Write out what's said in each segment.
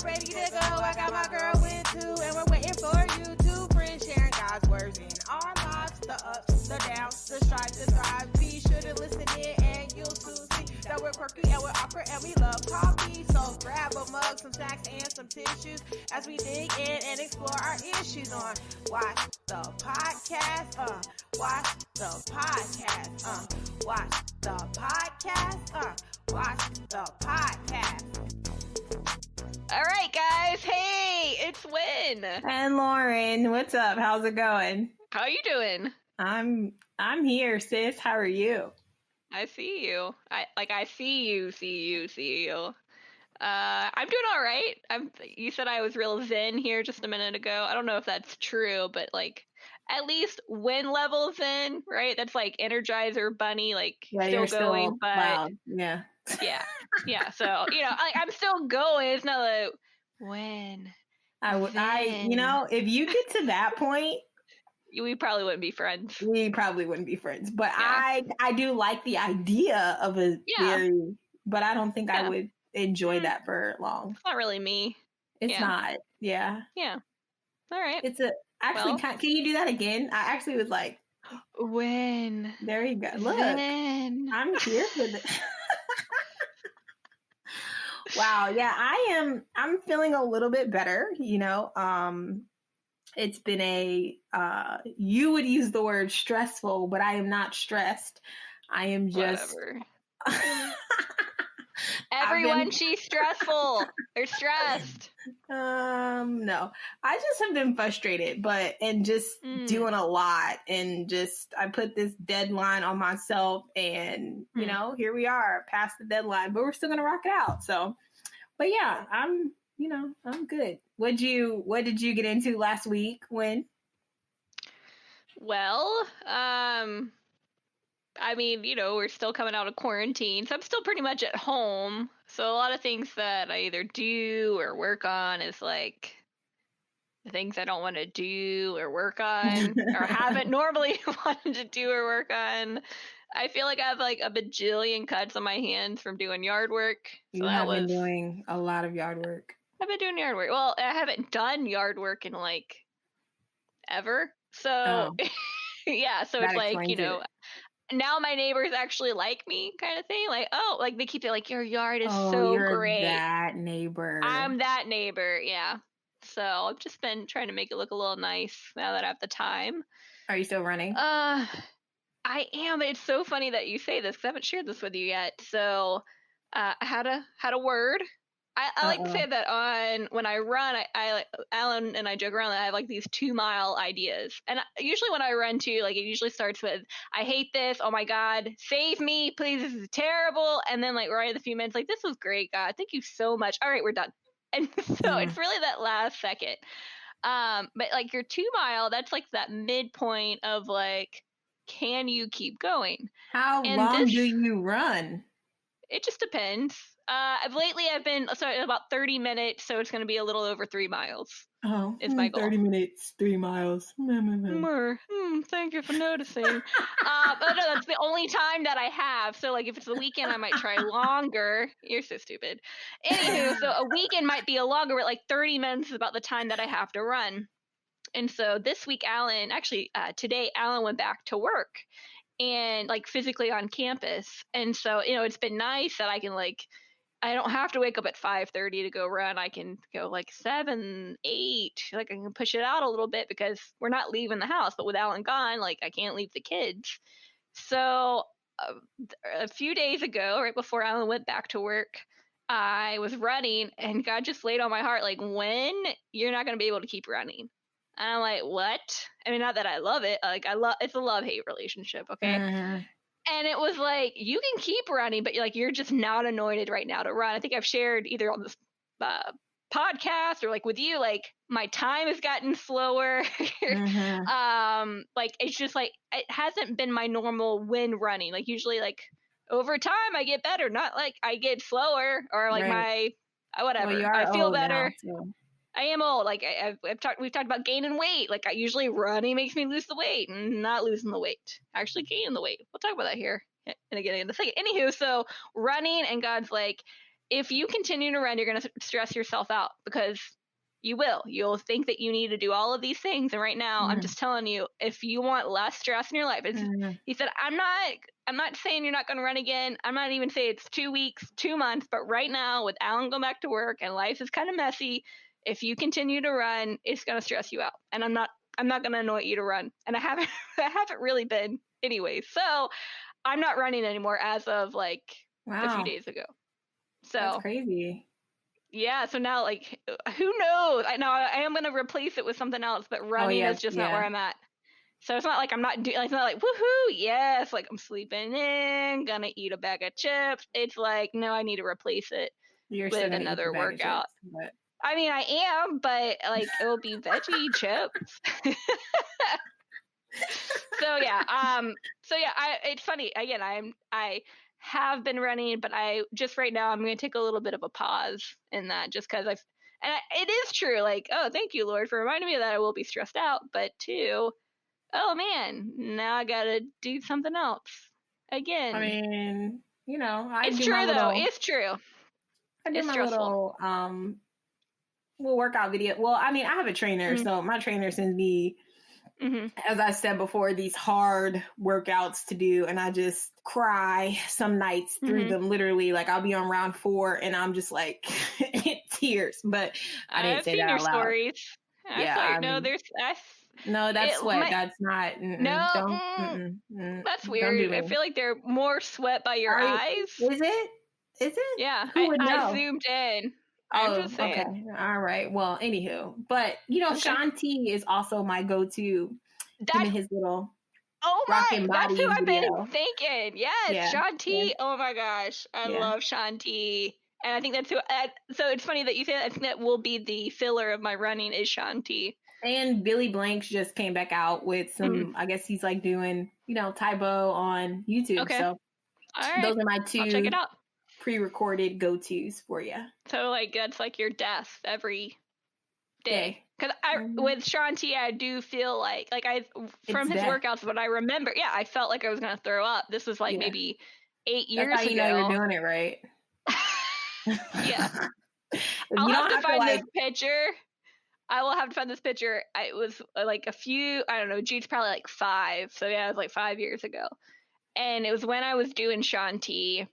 ready to go. I got my girl Wynn too, and we're waiting for you to friends sharing God's words in our lives. The ups, the downs, the strides, the thrives. Be sure to listen in and you'll soon see that we're quirky and we're awkward and we love coffee. So grab a mug, some snacks, and some tissues as we dig in and explore our issues on Watch the Podcast. Watch the Podcast. Watch the Podcast. Watch the Podcast. All right, guys. Hey, it's Wynn and Lorin. What's up? How's it going? How you doing? I'm here, sis. How are you? I see you. I see you. I'm doing all right. You said I was real zen here just a minute ago. I don't know if that's true, but like at least Wynn level zen, right? That's like Energizer Bunny, like still going, but loud. Yeah. Yeah. So I'm still going. It's not like when if you get to that point, we probably wouldn't be friends. But yeah. I do like the idea of a theory, but I don't think I would enjoy that for long. It's not really me. It's not. Yeah. Yeah. All right. Can you do that again? I actually was like, when? There you go. Look, when? I'm here for this. Wow. Yeah, I'm feeling a little bit better. It's been you would use the word stressful, but I am not stressed. I am just. Whatever. Everyone, she's stressful. They're stressed. No, I just have been frustrated, and just doing a lot, and I put this deadline on myself, and here we are past the deadline, but we're still gonna rock it out. So, but yeah, I'm good. What did you get into last week, Wynn? Well, we're still coming out of quarantine, so I'm still pretty much at home. So a lot of things that I either do or work on is like the things I don't want to do or work on or haven't normally wanted to do or work on. I feel like I have like a bajillion cuts on my hands from doing yard work. So been doing a lot of yard work. I've been doing yard work. Well, I haven't done yard work in like ever. So yeah, so it's like, now my neighbors actually like me kind of thing. Like, like they keep it like, your yard is so great. That neighbor. I'm that neighbor. Yeah. So I've just been trying to make it look a little nice now that I have the time. Are you still running? I am. It's so funny that you say this because I haven't shared this with you yet. So I had a word. I like to say that when I run, I Alan and I joke around that I have like these 2-mile ideas. And usually when I run too, like it usually starts with, I hate this. Oh my God, save me, please. This is terrible. And then like right at a few minutes, like, this was great, God. Thank you so much. All right, we're done. And so it's really that last second. But like your 2-mile, that's like that midpoint of like, can you keep going? How long do you run? It just depends. Lately I've been about 30 minutes, so it's going to be a little over 3 miles. Oh, is my goal. 30 minutes, 3 miles. Thank you for noticing. But no, that's the only time that I have. So like if it's the weekend, I might try longer. You're so stupid. Anywho, so a weekend might be a longer, but like 30 minutes is about the time that I have to run. And so this week, today, Alan went back to work and like physically on campus. And so, it's been nice that I can I don't have to wake up at 5:30 to go run. I can go like 7, 8, like I can push it out a little bit because we're not leaving the house, but with Alan gone, like I can't leave the kids. So a few days ago, right before Alan went back to work, I was running and God just laid on my heart, like, when you're not going to be able to keep running. And I'm like, what? I mean, not that I love it. Like it's a love-hate relationship. Okay. Mm-hmm. And it was like, you can keep running, but you're just not anointed right now to run. I think I've shared either on this podcast or like with you, like my time has gotten slower. Mm-hmm. Like it's just like, it hasn't been my normal Wynn running. Like usually like over time I get better, not like I get slower or like whatever. Well, I feel better. Now, so. I am old. Like we've talked about gaining weight. Like I usually running makes me lose the weight, and not losing the weight, actually gaining the weight. We'll talk about that here and again in a second. Anywho, so running, and God's like, if you continue to run, you're going to stress yourself out because you will. You'll think that you need to do all of these things. And right now, I'm just telling you, if you want less stress in your life, he said, I'm not saying you're not going to run again. I'm not even saying it's 2 weeks, 2 months. But right now, with Alan going back to work and life is kind of messy, if you continue to run, it's going to stress you out. And I'm not going to annoy you to run. And I haven't really been anyway. So I'm not running anymore as of like a few days ago. So that's crazy. Yeah, so now, like, who knows? I know I am going to replace it with something else, but running is just not where I'm at. So it's not like I'm not doing, it's not like, woohoo, yes, like I'm sleeping in, gonna eat a bag of chips. It's like, no, I need to replace it with another workout. Chips, I mean, I am, but like, it'll be veggie chips. So yeah, it's funny. Again, I have been running, but right now I'm going to take a little bit of a pause in that just because it is true. Like, oh, thank you, Lord, for reminding me that I will be stressed out. But two, oh man, now I got to do something else again. I mean, it's true though. It's true. I do my little workout video. Well, I mean, I have a trainer, so my trainer sends me, as I said before, these hard workouts to do, and I just cry some nights through them. Literally, like I'll be on round 4, and I'm just like in tears. But I didn't say that out loud. I've seen your stories. No, that's sweat. That's not. That's weird. I feel like they're more sweat by your eyes. Is it? Yeah, Who would know? I zoomed in. Okay. All right. Well, anywho, but Shanti is also my go-to. Him and his little that's who I've been thinking. Yes, Shanti. Yeah. Oh my gosh, I love Shanti, and I think that's who. So it's funny that you say that. I think that will be the filler of my running is Shanti. And Billy Blanks just came back out with some. I guess he's like doing Tybo on YouTube. Okay. So those are my 2. I'll check it out. Pre-recorded go-tos for you. So like that's like your death every day. Because with Shanti, I do feel like from his workouts, what I remember, I felt like I was gonna throw up. This was like maybe 8 years ago. That's how you know you're doing it right. Yeah. I'll have to find this picture. I will have to find this picture. It was like Jude's probably like 5. So yeah, it was like 5 years ago. And it was when I was doing Shanti.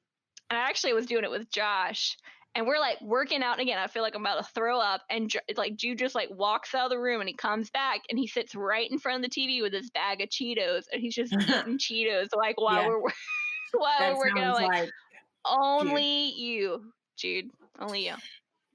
And I actually was doing it with Josh, and we're like working out. And again, I feel like I'm about to throw up, and like Jude just like walks out of the room, and he comes back, and he sits right in front of the TV with his bag of Cheetos, and he's just eating Cheetos like while we're working out. Like only you, Jude, only you.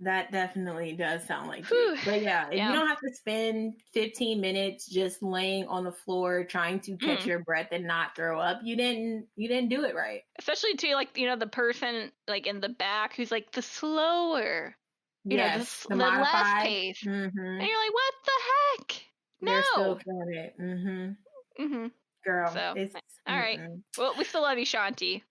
That definitely does sound like Jude. But if you don't have to spend 15 minutes just laying on the floor trying to catch your breath and not throw up, you didn't do it right. Especially to the person like in the back who's like the slower, the less pace, and you're like, what the heck? No, they're still doing it. Girl, so all right. Well, we still love you, Shanti.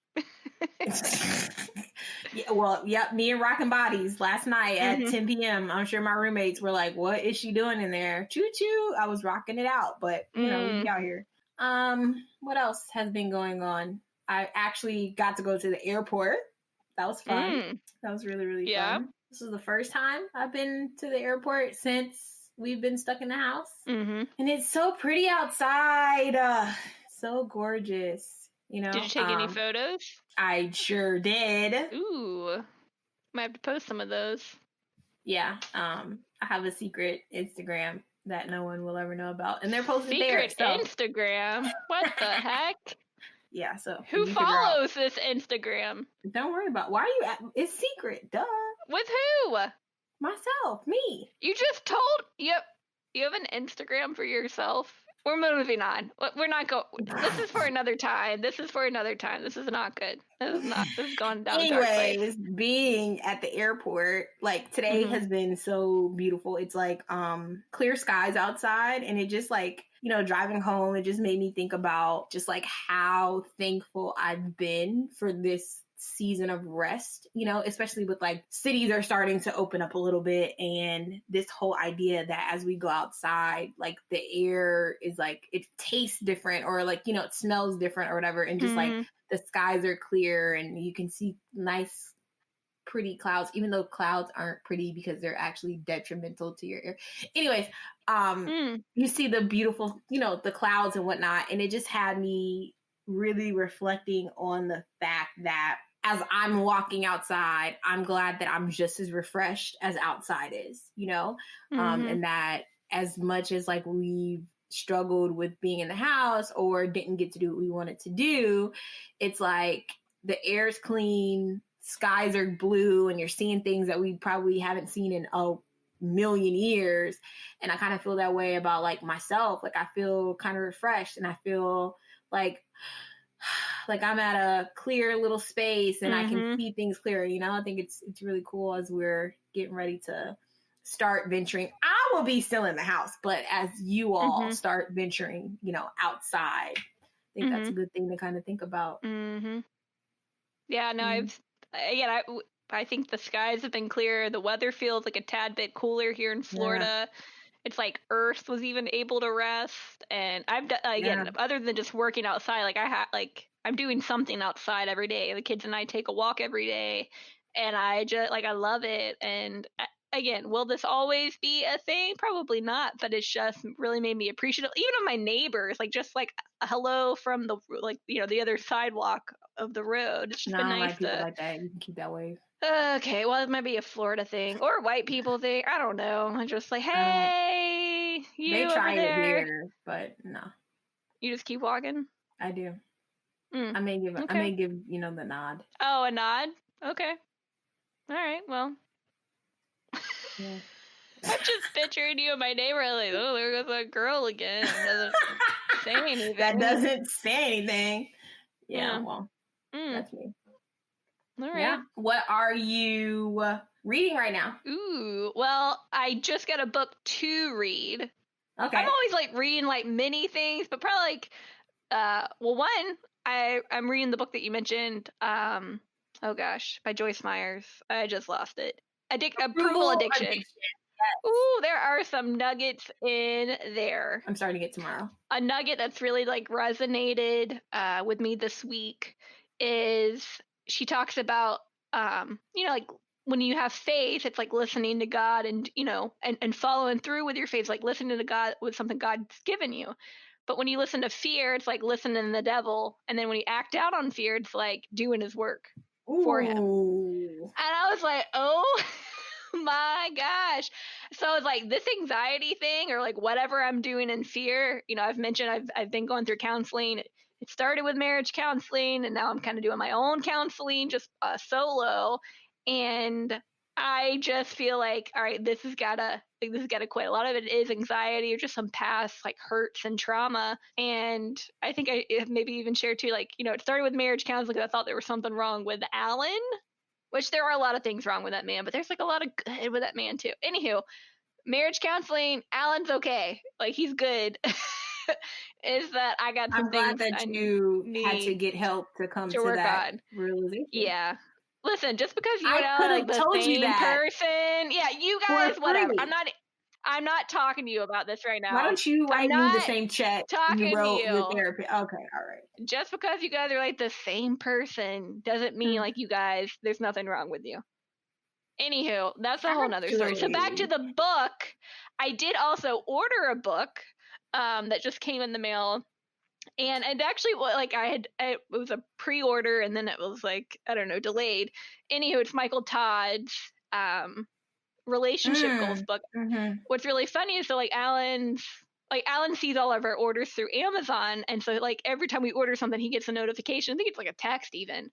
Me and Rockin' Bodies last night at 10 p.m. I'm sure my roommates were like, what is she doing in there? Choo choo. I was rocking it out, but we be out here. What else has been going on? I actually got to go to the airport. That was fun. That was really, really fun. This was the first time I've been to the airport since we've been stuck in the house. And it's so pretty outside. So gorgeous. Did you take any photos? I sure did. Ooh. Might have to post some of those. Yeah. I have a secret Instagram that no one will ever know about. And they're posted secret there. Instagram? What the heck? Yeah, so. Who follows this Instagram? Don't worry about it. Why are you it's secret, duh. With who? Myself, me. You just told you have an Instagram for yourself? We're moving on. We're not going. This is for another time. This is not good. This is going down. Anyways, being at the airport, like today has been so beautiful. It's like clear skies outside, and it just like driving home, it just made me think about just like how thankful I've been for this season of rest, especially with like cities are starting to open up a little bit, and this whole idea that as we go outside, like the air is like it tastes different, or like it smells different or whatever, and just like the skies are clear and you can see nice pretty clouds, even though clouds aren't pretty because they're actually detrimental to your ear. Anyways, you see the beautiful, the clouds and whatnot. And it just had me really reflecting on the fact that as I'm walking outside, I'm glad that I'm just as refreshed as outside is, and that as much as like we've struggled with being in the house or didn't get to do what we wanted to do, it's like the air's clean, skies are blue, and you're seeing things that we probably haven't seen in a million years. And I kind of feel that way about like myself. Like I feel kind of refreshed, and I feel like I'm at a clear little space and I can see things clearer. I think it's really cool as we're getting ready to start venturing. I will be still in the house, but as you all start venturing, outside, I think that's a good thing to kind of think about. Yeah, no, I think the skies have been clear. The weather feels like a tad bit cooler here in Florida. Yeah. It's like Earth was even able to rest, and I've done again, other than just working outside, I'm doing something outside every day. The kids and I take a walk every day, and I just I love it. And again, will this always be a thing? Probably not, but it's just really made me appreciative. Even of my neighbors, just like a hello from the the other sidewalk of the road. It's just been nice like people like that. You can keep that way. Okay, well, it might be a Florida thing or a white people thing. I don't know. I'm just like, hey, you they try over there. It here, but no. You just keep walking? I do. I may give the nod. Oh, a nod? Okay. All right, well. Yeah. I'm just picturing you and my neighbor like, oh, there goes that girl again. Doesn't say anything. That doesn't say anything. Yeah. Well, that's me. All right. Yeah. What are you reading right now? Ooh, well, I just got a book to read. Okay. I'm always reading mini things, but probably one, I'm reading the book that you mentioned. Oh gosh, by Joyce Myers. I just lost it. Approval Addiction. Yes. Ooh, there are some nuggets in there. I'm starting it tomorrow. A nugget that's really resonated with me this week is she talks about when you have faith, it's listening to God and and following through with your faith, listening to God with something God's given you. But when you listen to fear, it's listening to the devil, and then when you act out on fear, it's doing his work for him. And I was like, oh my gosh. So it's this anxiety thing or whatever I'm doing in fear, I've mentioned I've been going through counseling. It started with marriage counseling, and now I'm kind of doing my own counseling, just solo. And I just feel all right, this has gotta quit. A lot of it is anxiety or just some past hurts and trauma. And I think I maybe even shared too, it started with marriage counseling because I thought there was something wrong with Alan, which there are a lot of things wrong with that man, but there's a lot of good with that man too. Anywho, marriage counseling, Alan's okay. He's good. Is that I got some things that you had to get help to come to that on. Realization. Yeah. Listen, just because you and I are the same person. Yeah, you guys, whatever. I'm not talking to you about this right now. Why don't you write me the same check you wrote your therapy? Okay, all right. Just because you guys are the same person doesn't mean you guys, there's nothing wrong with you. Anywho, that's a whole nother story. So back to the book. I did also order a book that just came in the mail. And it actually, it was a pre-order, and then it was I don't know, delayed. Anywho, it's Michael Todd's relationship goals book. What's really funny is Alan sees all of our orders through Amazon, and so every time we order something, he gets a notification. I think it's a text even.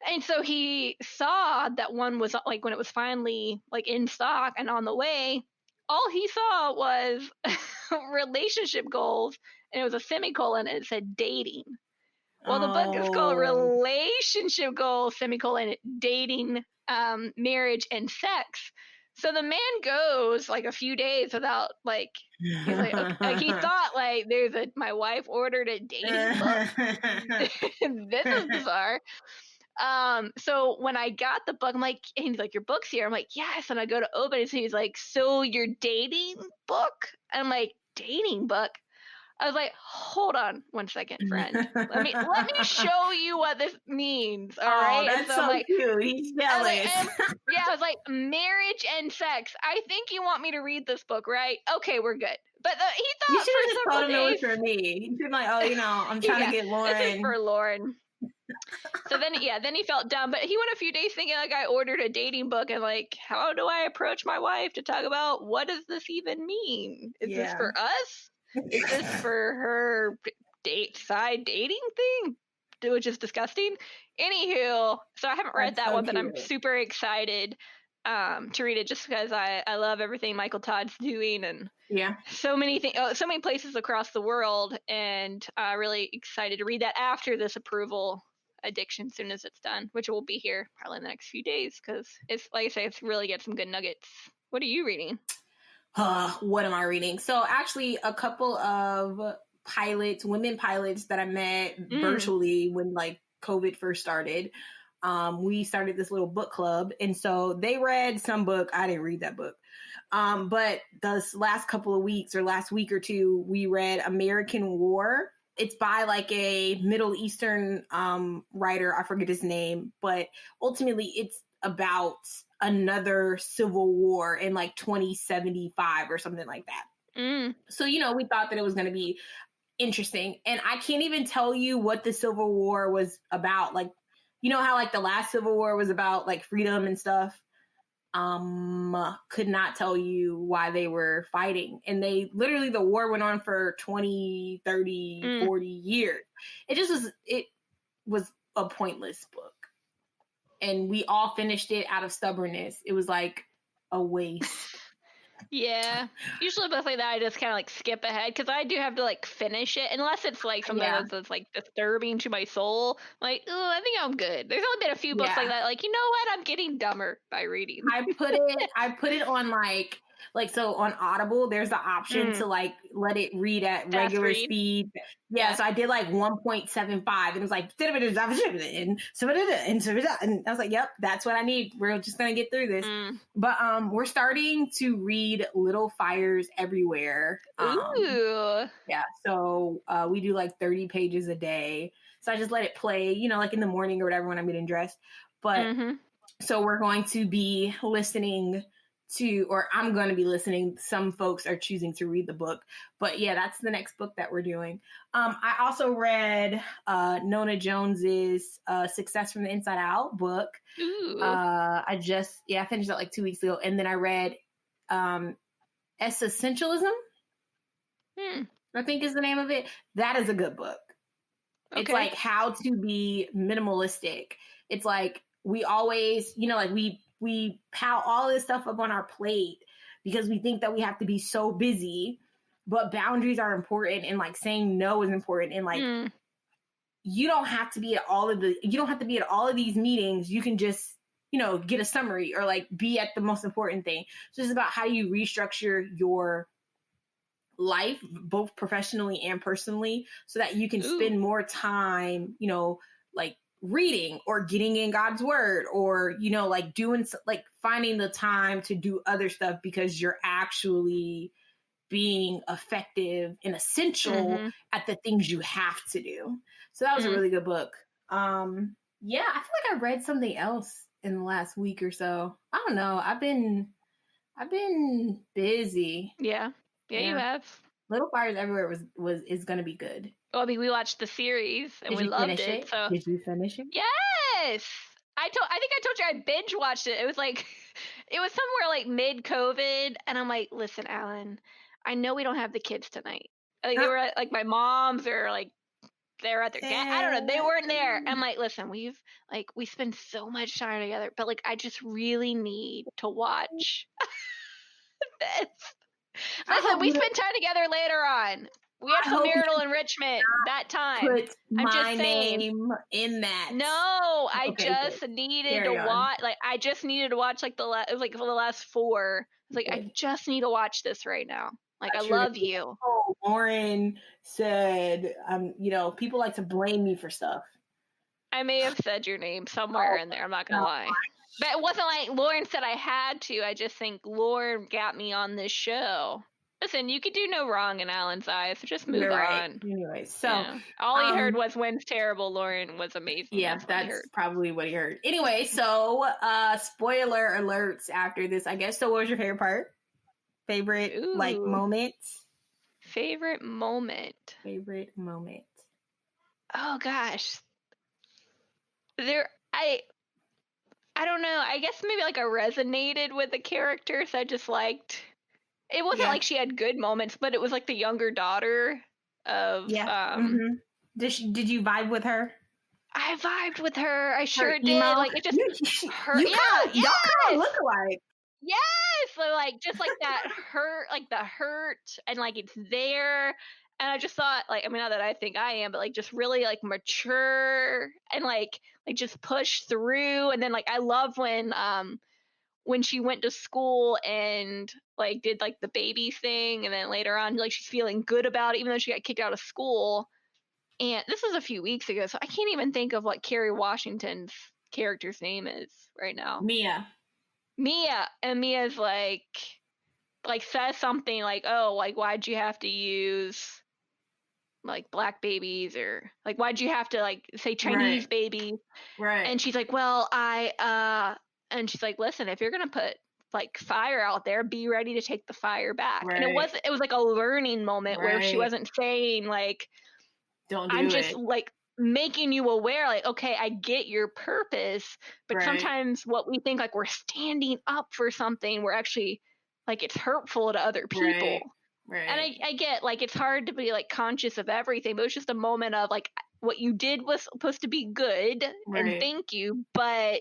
And so he saw that one was when it was finally in stock and on the way. All he saw was relationship goals, and it was a semicolon, and it said dating. Well, the book is called Relationship Goals, semicolon, dating, marriage, and sex. So the man goes a few days without he's okay. He thought there's my wife ordered a dating book. This is bizarre. So when I got the book, I'm and he's your book's here. I'm yes. And I go to open it, and he's so your dating book? And I'm dating book? I was like, hold on one second, friend. Let me show you what this means. All right. That's And so so I'm like, cute. He's jealous. I was like, marriage and sex. I think you want me to read this book, right? Okay, we're good. But he You thought should have for just several told him it was days. for me. You should be like, oh, I'm trying to get Lauren. This is for Lauren. So then he felt dumb, but he went a few days thinking like I ordered a dating book and like, how do I approach my wife to talk about what does this even mean? Is this for us? Is this for her side dating thing? Which is disgusting. Anywho, so I haven't read that one, but I'm super excited to read it just because I love everything Michael Todd's doing and so many things, so many places across the world, and really excited to read that after this approval addiction as soon as it's done, which will be here probably in the next few days because it's like I say, it's really got some good nuggets. What are you reading? What am I reading? So actually a couple of women pilots that I met virtually when like COVID first started. We started this little book club, and so they read some book. I didn't read that book. But this last couple of weeks or last week or two, we read American War. It's by like a Middle Eastern writer. I forget his name, but ultimately it's about another civil war in like 2075 or something like that. So, we thought that it was going to be interesting. And I can't even tell you what the Civil War was about. Like, how like the last Civil War was about like freedom and stuff. Could not tell you why they were fighting. And the war went on for 20, 30, 40 years. It was a pointless book. And we all finished it out of stubbornness. It was like a waste. Yeah. Usually books like that, I just kind of like skip ahead because I do have to like finish it unless it's like something that's like disturbing to my soul. Like, oh, I think I'm good. There's only been a few books like that. Like, you know what? I'm getting dumber by reading. I put it on so on Audible, there's the option to like let it read at regular speed. Yeah, so I did like 1.75 and it was like, and I was like, yep, that's what I need. We're just going to get through this. But we're starting to read Little Fires Everywhere. Ooh. Yeah, so we do like 30 pages a day. So I just let it play, like in the morning or whatever when I'm getting dressed. But so we're going to be listening to, or I'm going to be listening. Some folks are choosing to read the book, but yeah, that's the next book that we're doing. I also read Nona Jones's Success from the Inside Out book. I finished that like 2 weeks ago. And then I read Essentialism, I think is the name of it. That is a good book. Okay. It's like how to be minimalistic. It's like we always, like we pile all this stuff up on our plate because we think that we have to be so busy, but boundaries are important and like saying no is important. And like, you don't have to be at all of these meetings. You can just, get a summary or like be at the most important thing. So it's about how you restructure your life, both professionally and personally, so that you can spend more time, like reading or getting in God's word or, like doing, like finding the time to do other stuff because you're actually being effective and essential at the things you have to do. So that was a really good book. I feel like I read something else in the last week or so. I don't know. I've been busy. Yeah, you have. Little Fires Everywhere is going to be good. Well, I mean, we watched the series and we loved it. So did you finish it? Yes. I think I told you I binge watched it. It was like, it was somewhere like mid COVID, and I'm like, listen, Alan, I know we don't have the kids tonight. Like they were at, like my mom's or like they're at their dad. I don't know. They weren't there. I'm like, listen, we spend so much time together, but like I just really need to watch this. Listen, we spend time together later on. We have some marital enrichment that time. Put I'm my just saying. name in that. No, I just needed to watch. Like, I just needed to watch like it was like for the last 4. It's like I just need to watch this right now. Like, I love you. Oh, Lauren said, people like to blame me for stuff. I may have said your name somewhere in there. I'm not gonna lie. But it wasn't like Lauren said I had to. I just think Lauren got me on this show. Listen, you could do no wrong in Alan's eyes, so just move You're right. on. Anyway, so all he heard was Wynn's terrible, Lorin was amazing. Yeah, that's probably what he heard. Anyway, so spoiler alerts after this, I guess. So what was your favorite part? Favorite like moment? Favorite moment. Favorite moment. Oh gosh. I don't know. I guess maybe like I resonated with the characters. I just liked. It wasn't like she had good moments, but it was like the younger daughter of. Did you vibe with her? I vibed with her. I sure did. Emo? Like it just her. Y'all kind of look alike. Yes, so like just like that hurt, like the hurt, and like it's there. And I just thought, like, I mean, not that I think I am, but like just really like mature and like just push through. And then like I love when she went to school and like did like the baby thing, and then later on like she's feeling good about it, even though she got kicked out of school. And this was a few weeks ago, so I can't even think of what Kerry Washington's character's name is right now. Mia, and Mia's like says something like, oh, like why'd you have to use like black babies, or like why'd you have to like say Chinese baby, right? And she's like, well, and she's like, listen, if you're gonna put like fire out there, be ready to take the fire back. And it was like a learning moment where she wasn't saying like, don't do I'm just like making you aware, like, okay, I get your purpose, but sometimes what we think like we're standing up for something, we're actually like it's hurtful to other people. And I get like it's hard to be like conscious of everything, but it was just a moment of like what you did was supposed to be good and thank you, but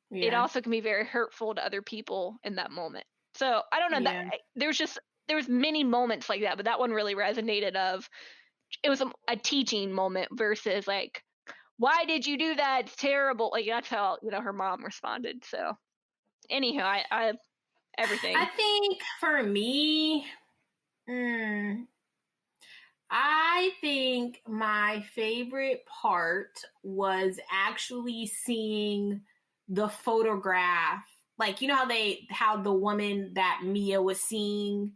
it also can be very hurtful to other people in that moment. So I don't know that there was many moments like that, but that one really resonated of it was a teaching moment versus like, why did you do that? It's terrible. Like that's how, her mom responded. So anyhow, I everything. I think for me, I think my favorite part was actually seeing the photograph. Like, you know how the woman that Mia was seeing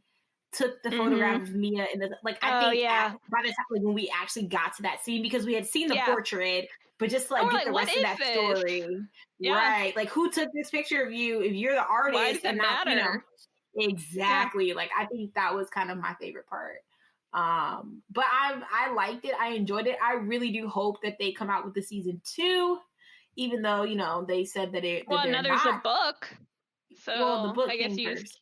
took the photograph of Mia in the by the time like when we actually got to that scene, because we had seen the portrait, but just to, like get the rest of that story. Right. Like who took this picture of you if you're the artist? Why does it matter? Exactly. Like I think that was kind of my favorite part. But I liked it. I enjoyed it. I really do hope that they come out with the season 2, even though, they said that it now there's a book. So the book I guess first.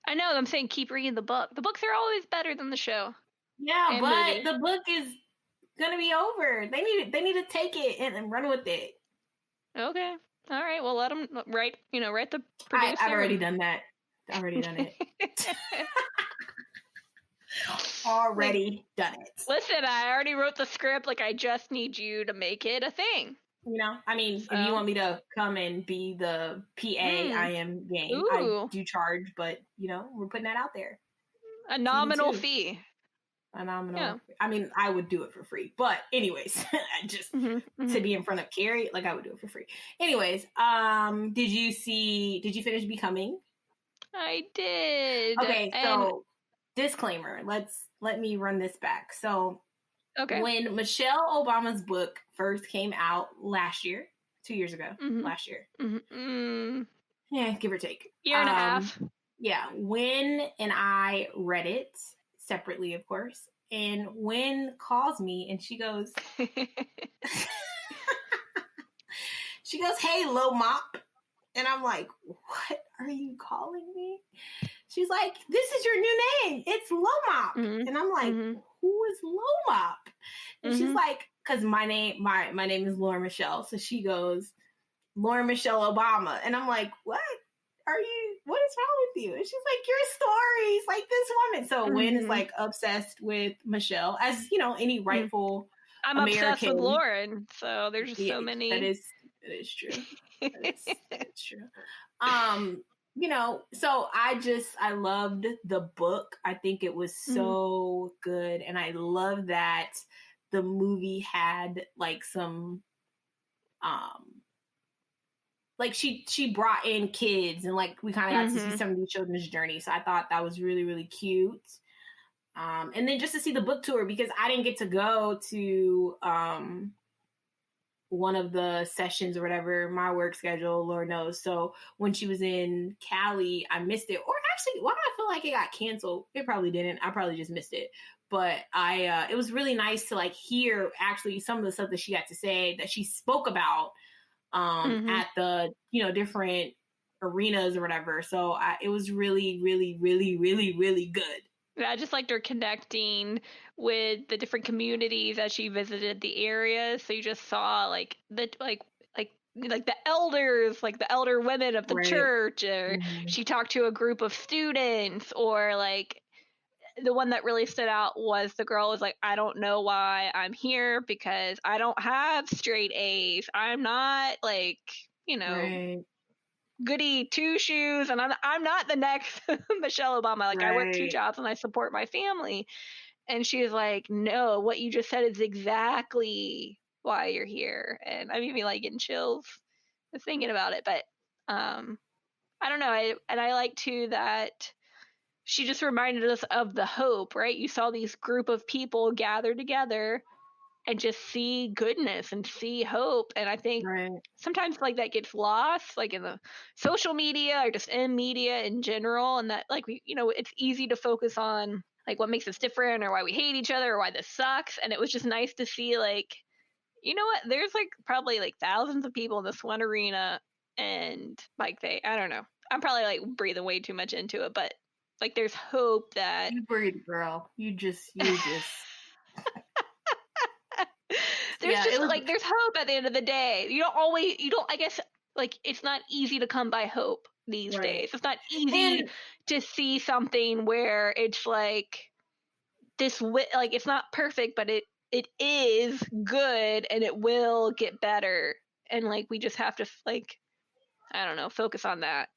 I know, I'm saying keep reading the book. The books are always better than the show. Yeah, but the book is gonna be over. They need to take it and run with it. Okay. All right. Well, let them write the producer. I've already done that. I've already done it. Already done it. Listen, I already wrote the script. Like, I just need you to make it a thing. I mean, if you want me to come and be the PA, I am game. Ooh. I do charge, but we're putting that out there. A nominal fee. A nominal. Yeah. I mean, I would do it for free, but anyways, just to be in front of Carrie, like I would do it for free. Anyways, did you finish Becoming? I did. Okay, so disclaimer. Let me run this back. So. Okay. When Michelle Obama's book first came out last year, 2 years ago, last year. Yeah, give or take. Year and a half. Yeah. Wynn and I read it separately, of course. And Wynn calls me and she goes, hey, Lil Mop. And I'm like, what are you calling me? She's like, this is your new name. It's Lil Mop. And I'm like, who is Lil Mop? And she's like, because my name is Lauren Michelle. So she goes, Lauren Michelle Obama. And I'm like, what is wrong with you? And she's like, your stories, like this woman. So Wynn is like obsessed with Michelle, as any rightful I'm American. obsessed with Lauren. So there's just so many. That is true. That's true. So I loved the book. I think it was so good. And I love that the movie had like some, like she brought in kids, and like we kind of got to see some of these children's journeys. So I thought that was really, really cute. And then just to see the book tour, because I didn't get to go to one of the sessions or whatever, my work schedule, Lord knows. So when she was in Cali, I missed it. Or actually, why do I feel like it got canceled? It probably didn't. I probably just missed it. But it was really nice to like hear actually some of the stuff that she had to say, that she spoke about at the, you know, different arenas or whatever. So it was really, really, really, really, really good. Yeah, I just liked her connecting with the different communities as she visited the area. So you just saw like the elders, like the elder women of the church, or she talked to a group of students, or like the one that really stood out was the girl was like, I don't know why I'm here because I don't have straight A's. I'm not like, you know, goody two shoes, and I'm not the next Michelle Obama. Like I work 2 jobs and I support my family. And she was like, no, what you just said is exactly why you're here. And I mean, like getting chills just thinking about it. But I don't know. I like too that she just reminded us of the hope, right? You saw these group of people gather together and just see goodness and see hope. And I think sometimes like that gets lost, like in the social media or just in media in general. And that like, we, you know, it's easy to focus on like what makes us different or why we hate each other or why this sucks. And it was just nice to see like, you know what, there's like probably like thousands of people in this one arena, and like I don't know, I'm probably like breathing way too much into it, but like there's hope that you breathe, girl. You just there's like there's hope at the end of the day. You don't I guess like it's not easy to come by hope these days. It's not easy to see something where it's like this like it's not perfect, but it is good and it will get better, and like we just have to like, I don't know, focus on that.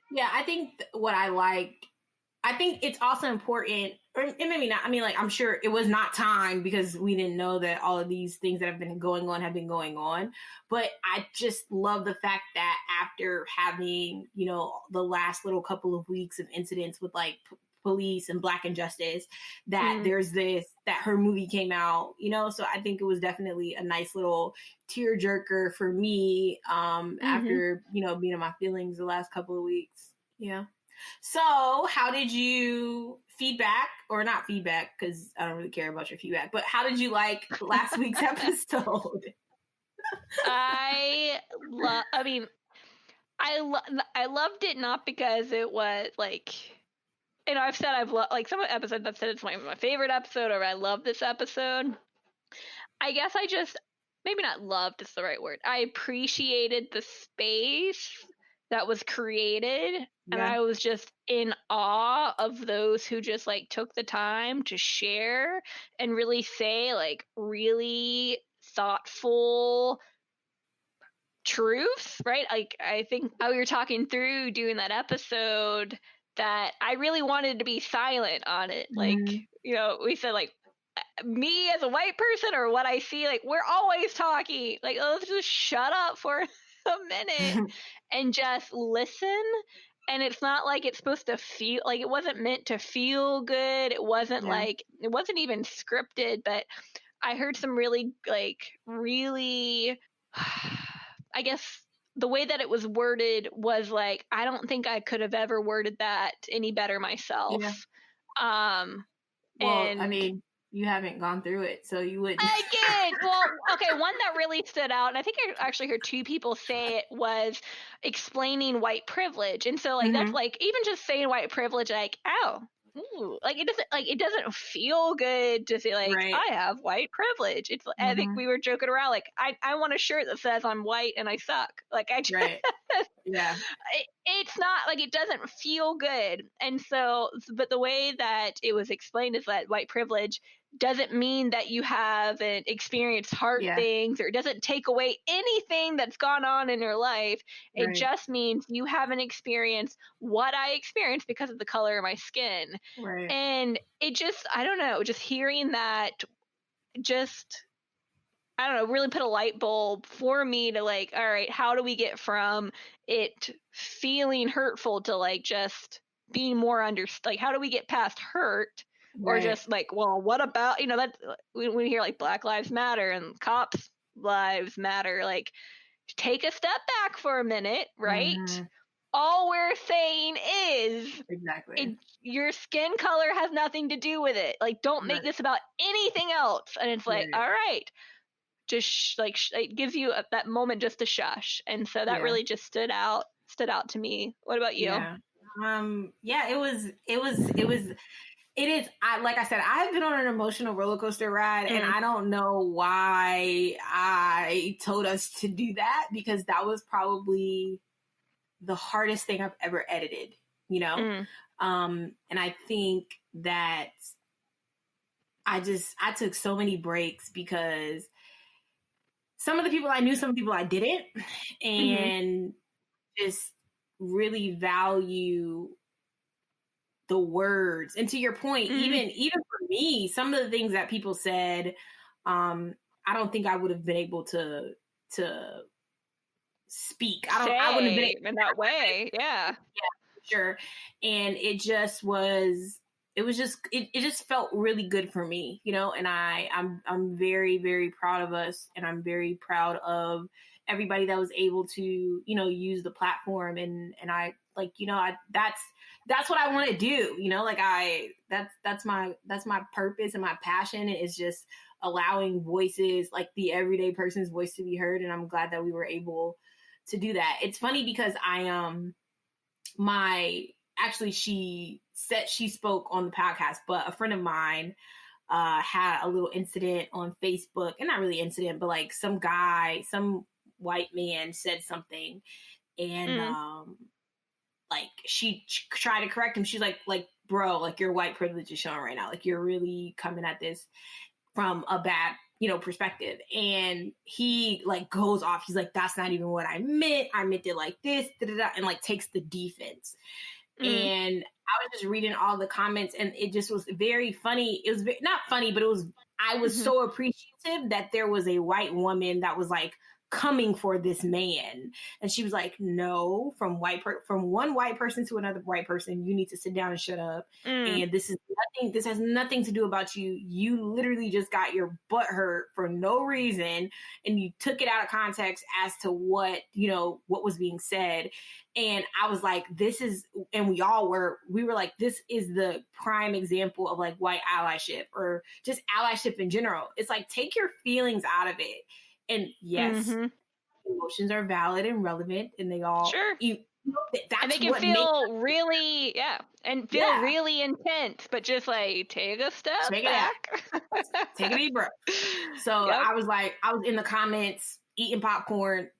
Yeah, I think what I think it's also important, or maybe not. I mean, like, I'm sure it was not time because we didn't know that all of these things that have been going on have been going on. But I just love the fact that after having, you know, the last little couple of weeks of incidents with like police and Black injustice, that there's this, that her movie came out, you know. So I think it was definitely a nice little tearjerker for me after, you know, being in my feelings the last couple of weeks. Yeah. So how did you or not feedback, because I don't really care about your feedback, but how did you like last week's episode? I loved it, not because it was like, you know, I've said I've loved like some episodes I've said it's my favorite episode, or I love this episode. I guess I just, maybe not loved is the right word. I appreciated the space that was created. And I was just in awe of those who just like took the time to share and really say like really thoughtful truths, right? Like I think how you're talking through doing that episode, that I really wanted to be silent on it. Like, you know, we said like, me as a white person or what I see, like we're always talking, like let's just shut up for a minute and just listen. And it's not like it's supposed to feel like, it wasn't meant to feel good. It wasn't like, it wasn't even scripted, but I heard some really I guess the way that it was worded was like, I don't think I could have ever worded that any better myself. Well, and I mean, you haven't gone through it, so you wouldn't. I did. Well, okay, one that really stood out, and I think I actually heard 2 people say it, was explaining white privilege. And so like that's like, even just saying white privilege, like, ow, ooh, like it doesn't feel good to say like, I have white privilege. It's I think we were joking around like, I want a shirt that says I'm white and I suck. Like I just, it's not like, it doesn't feel good. And so, but the way that it was explained is that white privilege doesn't mean that you haven't experienced hard things, or it doesn't take away anything that's gone on in your life. It just means you haven't experienced what I experienced because of the color of my skin. And it just, I don't know, just hearing that, just, I don't know, really put a light bulb for me to like, all right, how do we get from it feeling hurtful to like just being more like, how do we get past hurt? Or Right. just like, well, what about, you know, that when we hear like Black Lives Matter and cops' lives matter, like take a step back for a minute, right? Mhm. All we're saying is Exactly. your skin color has nothing to do with it. Like, don't make Right. this about anything else. And it's like, Right. all right, just it gives you that moment just to shush. And so that Yeah. really just stood out to me. What about you? Yeah. Yeah, it is. Like I said, I've been on an emotional roller coaster ride, and I don't know why I told us to do that, because that was probably the hardest thing I've ever edited, you know? And I think that I took so many breaks, because some of the people I knew, some people I didn't, and just really value the words. And to your point, even for me, some of the things that people said, I don't think I would have been able to speak. I wouldn't have been able in that way. Yeah. sure. And it just felt really good for me, you know, and I'm very, very proud of us, and I'm very proud of everybody that was able to, you know, use the platform, and I like, you know, that's what I want to do, you know, like that's my purpose and my passion, is just allowing voices, like the everyday person's voice, to be heard. And I'm glad that we were able to do that. It's funny because she said she spoke on the podcast, but a friend of mine had a little incident on Facebook, and not really incident, but like some white man said something, and like she tried to correct him. She's like, bro, like your white privilege is showing right now. Like you're really coming at this from a bad, you know, perspective. And he like goes off. He's like, that's not even what I meant. I meant it like this, and like takes the defense. And I was just reading all the comments, and it just was very funny. It was not funny, but I was so appreciative that there was a white woman that was like coming for this man. And she was like, no, from one white person to another white person, you need to sit down and shut up. And this has nothing to do about you. You literally just got your butt hurt for no reason, and you took it out of context as to what was being said. And I was like, and we were like, this is the prime example of like white allyship, or just allyship in general. It's like, take your feelings out of it. And yes, emotions are valid and relevant, and they all that's and they can feel really really intense, but just like take a step back, take a deep breath. So I was in the comments eating popcorn,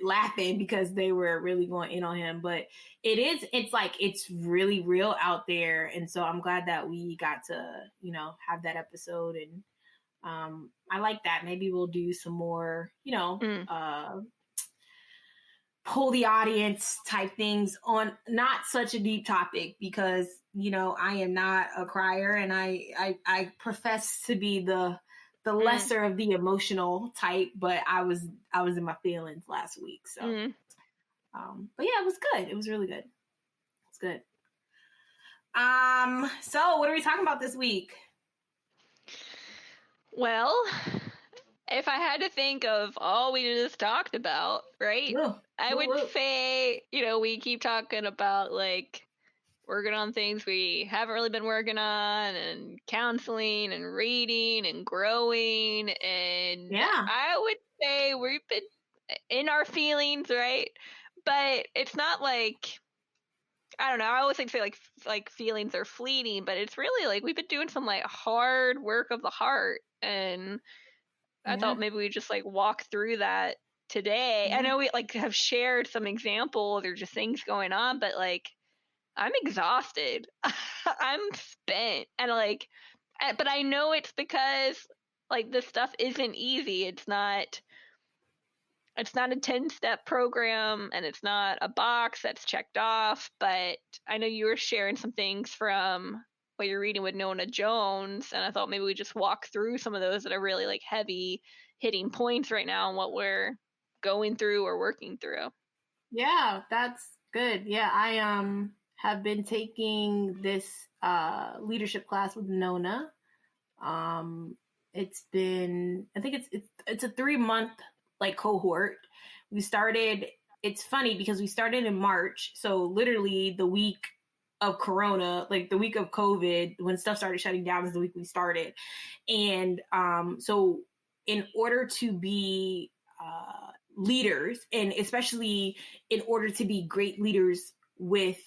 laughing, because they were really going in on him. But it's really real out there, and so I'm glad that we got to, you know, have that episode. And I like that. Maybe we'll do some more, you know, pull the audience type things on not such a deep topic, because, you know, I am not a crier, and I profess to be the lesser of the emotional type, but I was in my feelings last week. So, but yeah, it was good. It was really good. It's good. So what are we talking about this week? Well, if I had to think of all we just talked about, right? I would say, you know, we keep talking about like working on things we haven't really been working on, and counseling and reading and growing. And I would say we've been in our feelings, right? But it's not like, I don't know, I always think say like feelings are fleeting, but it's really like we've been doing some like hard work of the heart. And I thought maybe we just like walk through that today. I know we like have shared some examples or just things going on, but like I'm exhausted. I'm spent. And like, but I know it's because like this stuff isn't easy. It's not a 10-step program, and it's not a box that's checked off. But I know you were sharing some things from what you're reading with Nona Jones, and I thought maybe we just walk through some of those that are really like heavy hitting points right now and what we're going through or working through. Yeah, that's good. Yeah, I have been taking this leadership class with Nona. It's been, I think it's a 3-month like cohort. We started, it's funny because we started in March, so literally the week of Corona, like the week of COVID, when stuff started shutting down, is the week we started. And so in order to be leaders, and especially in order to be great leaders with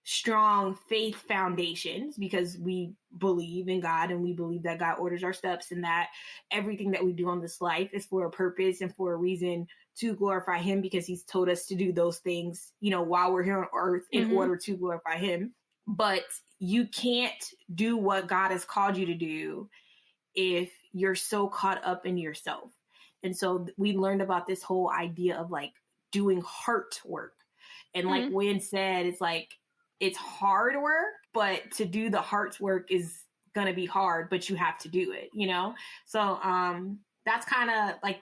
strong faith foundations, because we believe in God and we believe that God orders our steps and that everything that we do on this life is for a purpose and for a reason to glorify him, because he's told us to do those things, you know, while we're here on earth in order to glorify him. But you can't do what God has called you to do if you're so caught up in yourself. And so we learned about this whole idea of like doing heart work. And like Wynn said, it's like, it's hard work, but to do the heart's work is going to be hard, but you have to do it, you know? So that's kind of like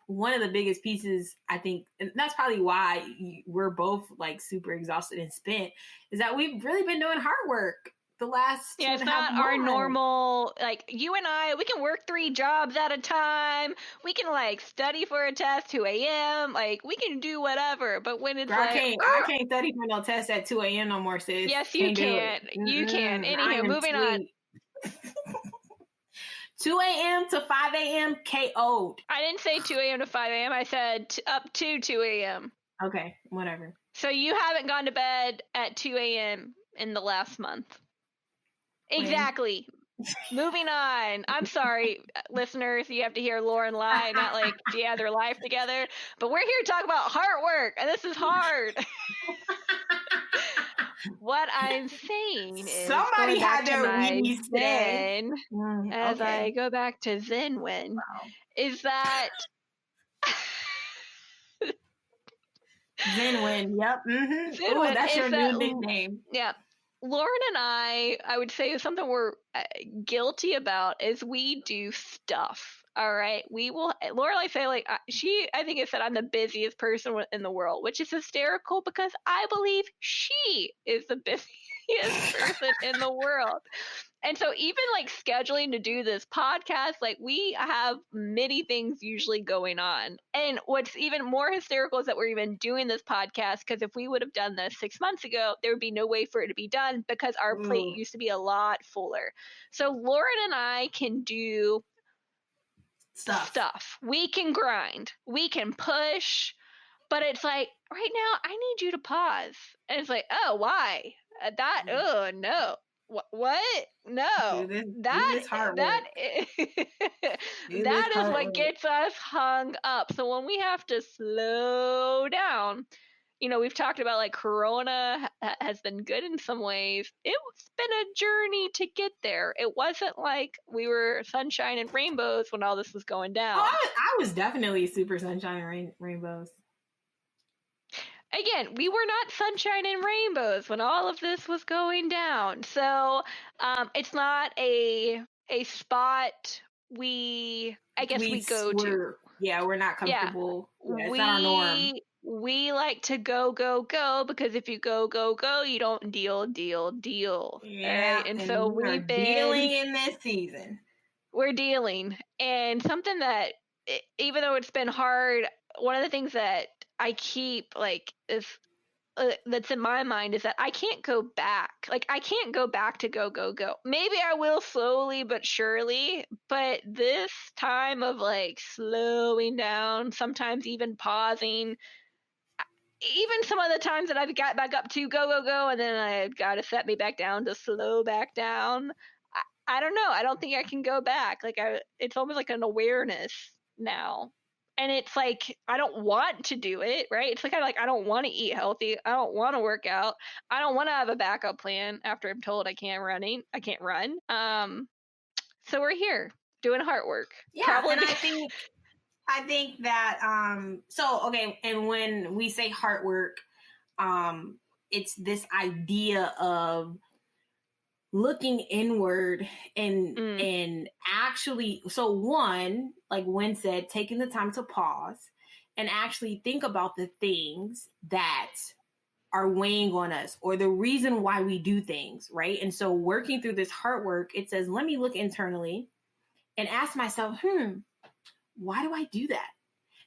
one of the biggest pieces, I think, and that's probably why we're both like super exhausted and spent, is that we've really been doing hard work the last it's not our normal, like you and I, we can work 3 jobs at a time, we can like study for a test 2 a.m, like we can do whatever, but when it's I can't study for no test at 2 a.m. no more, sis. Yes, you can. You can. Anywho, moving on. 2 a.m. to 5 a.m. KO'd. I didn't say 2 a.m. to 5 a.m. I said up to 2 a.m. Okay, whatever. So you haven't gone to bed at 2 a.m. in the last month. Exactly. Moving on. I'm sorry, listeners, you have to hear Lorin lie, not like she has her life together. But we're here to talk about heart work, and this is hard. What I'm saying is, somebody had their weenies today. As I go back to Zen Wynn, is that Zen Wynn? Yep. Zen Wynn, that's your new nickname. Yeah. Lauren and I would say something we're guilty about is we do stuff. All right. We will, Lorelai say, like, I think it said I'm the busiest person in the world, which is hysterical because I believe she is the busiest person in the world. And so even like scheduling to do this podcast, like we have many things usually going on. And what's even more hysterical is that we're even doing this podcast, because if we would have done this 6 months ago, there would be no way for it to be done because our plate used to be a lot fuller. So Lauren and I can do stuff. We can grind. We can push. But it's like, right now, I need you to pause. And it's like, oh, why? No. What? No. That is what gets us hung up. So when we have to slow down, you know, we've talked about like Corona has been good in some ways. It's been a journey to get there. It wasn't like we were sunshine and rainbows when all this was going down. I was definitely super sunshine and rainbows. Again, we were not sunshine and rainbows when all of this was going down. So it's not a spot we go to. Yeah, we're not comfortable. Yeah, it's not our norm. We like to go because if you go, you don't deal. Yeah, right? And so we've been dealing in this season. We're dealing. And something that, even though it's been hard, one of the things that I keep like is that's in my mind is that I can't go back. Like I can't go back to go. Maybe I will slowly but surely, but this time of like slowing down, sometimes even pausing, even some of the times that I've got back up to go, and then I've got to set me back down to slow back down. I don't know. I don't think I can go back. Like it's almost like an awareness now. And it's like, I don't want to do it, right? It's like, I don't want to eat healthy. I don't want to work out. I don't want to have a backup plan after I'm told I can't run. So we're here doing heart work. Yeah, probably. And I think that, okay. And when we say heart work, it's this idea of looking inward and actually, so one, like Wynn said, taking the time to pause and actually think about the things that are weighing on us or the reason why we do things, right? And so working through this heart work, it says, let me look internally and ask myself, why do I do that?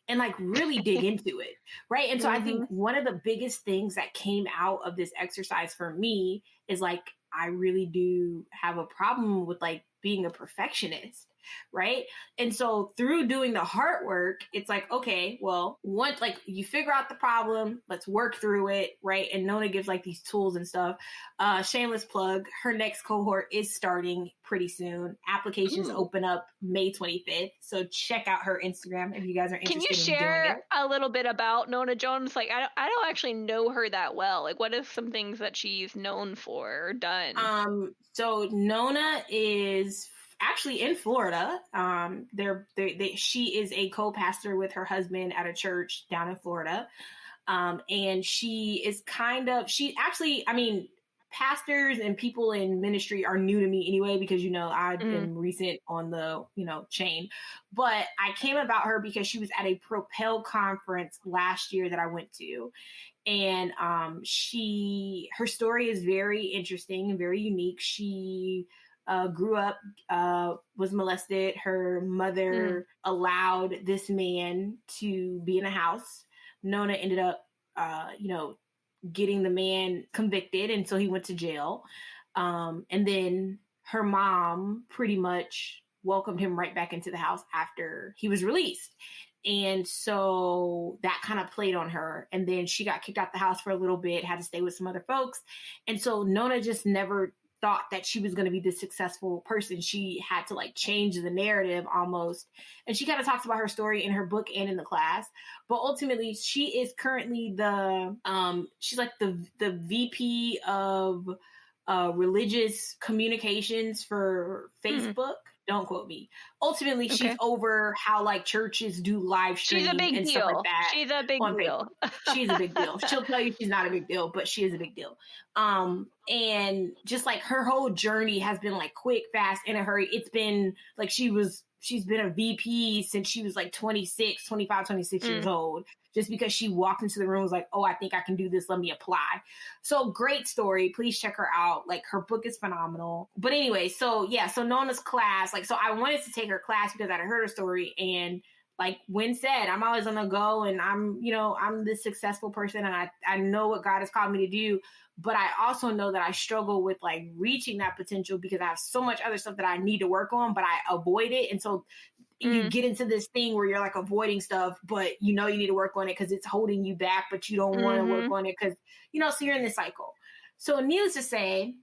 And like really dig into it, right? And so I think one of the biggest things that came out of this exercise for me is like, I really do have a problem with like being a perfectionist, right? And so through doing the heart work, it's like, okay, well, once like you figure out the problem, let's work through it, right? And Nona gives like these tools and stuff. Shameless plug, her next cohort is starting pretty soon. Applications open up May 25th. So check out her Instagram if you guys are interested in doing it. Can you share a little bit about Nona Jones? Like, I don't actually know her that well. Like, what are some things that she's known for or done? So Nona is actually in Florida. She is a co-pastor with her husband at a church down in Florida. And she is pastors and people in ministry are new to me anyway, because, I've been recent on the, chain, but I came about her because she was at a Propel conference last year that I went to. And her story is very interesting and very unique. She grew up, was molested. Her mother allowed this man to be in the house. Nona ended up, getting the man convicted, and so he went to jail. And then her mom pretty much welcomed him right back into the house after he was released. And so that kind of played on her. And then she got kicked out the house for a little bit, had to stay with some other folks. And so Nona just never thought that she was going to be this successful person. She had to like change the narrative almost. And she kind of talks about her story in her book and in the class. But ultimately, she is currently she's like the VP of religious communications for Facebook. Don't quote me. Ultimately, she's over how like churches do live streaming. She's a big and deal. Stuff like that. She's a big deal. She's a big deal. She'll tell you she's not a big deal, but she is a big deal. And just like her whole journey has been like quick, fast, in a hurry. It's been like she's been a VP since she was like 26 years old, just because she walked into the room and was like, oh, I think I can do this. Let me apply. So great story. Please check her out. Like her book is phenomenal. But anyway, so Nona's class, like, so I wanted to take her class because I'd heard her story. And like Wynn said, I'm always on the go, and I'm this successful person, and I know what God has called me to do. But I also know that I struggle with like reaching that potential because I have so much other stuff that I need to work on, but I avoid it. And so you get into this thing where you're like avoiding stuff, but you need to work on it because it's holding you back, but you don't want to work on it because, so you're in this cycle. So needless to say,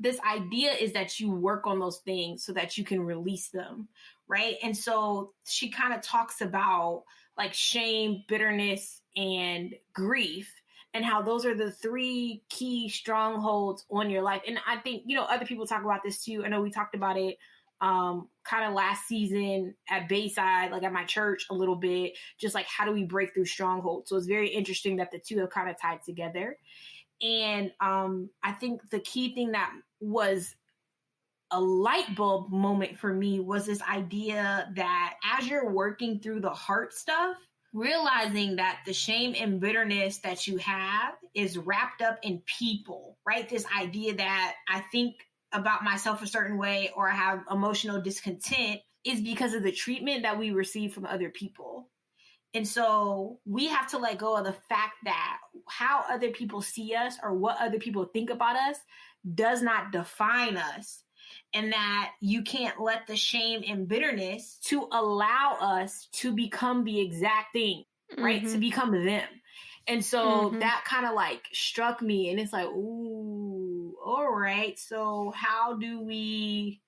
this idea is that you work on those things so that you can release them, right? And so she kind of talks about like shame, bitterness, and grief, and how those are the three key strongholds on your life. And I think, other people talk about this too. I know we talked about it kind of last season at Bayside, like at my church a little bit, just like how do we break through strongholds? So it's very interesting that the two have kind of tied together. And I think the key thing that was a light bulb moment for me was this idea that as you're working through the heart stuff, realizing that the shame and bitterness that you have is wrapped up in people, right? This idea that I think about myself a certain way or I have emotional discontent is because of the treatment that we receive from other people. And so we have to let go of the fact that how other people see us or what other people think about us does not define us. And that you can't let the shame and bitterness to allow us to become the exact thing, right? To become them. And so that kind of like struck me, and it's like, ooh, all right. So how do we,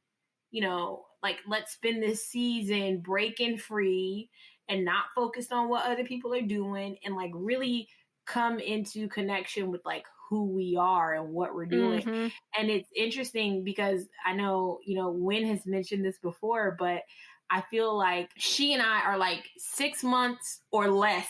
like, let's spend this season breaking free and not focused on what other people are doing, and like really come into connection with like who we are and what we're doing. And it's interesting because I know, Wynn has mentioned this before, but I feel like she and I are like 6 months or less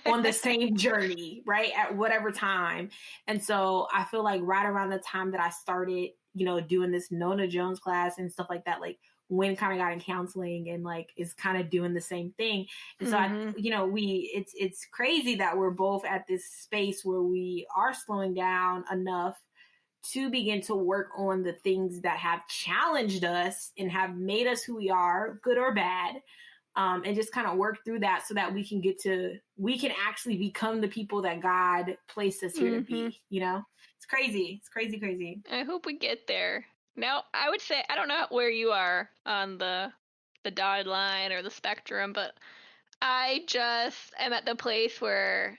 on the same journey, right? At whatever time. And so I feel like right around the time that I started, doing this Nona Jones class and stuff like that. Like Wynn kind of got in counseling and like is kind of doing the same thing. And so it's crazy that we're both at this space where we are slowing down enough to begin to work on the things that have challenged us and have made us who we are, good or bad. And just kind of work through that so that we can actually become the people that God placed us here to be, It's crazy. It's crazy, crazy. I hope we get there. Now, I would say, I don't know where you are on the dotted line or the spectrum, but I just am at the place where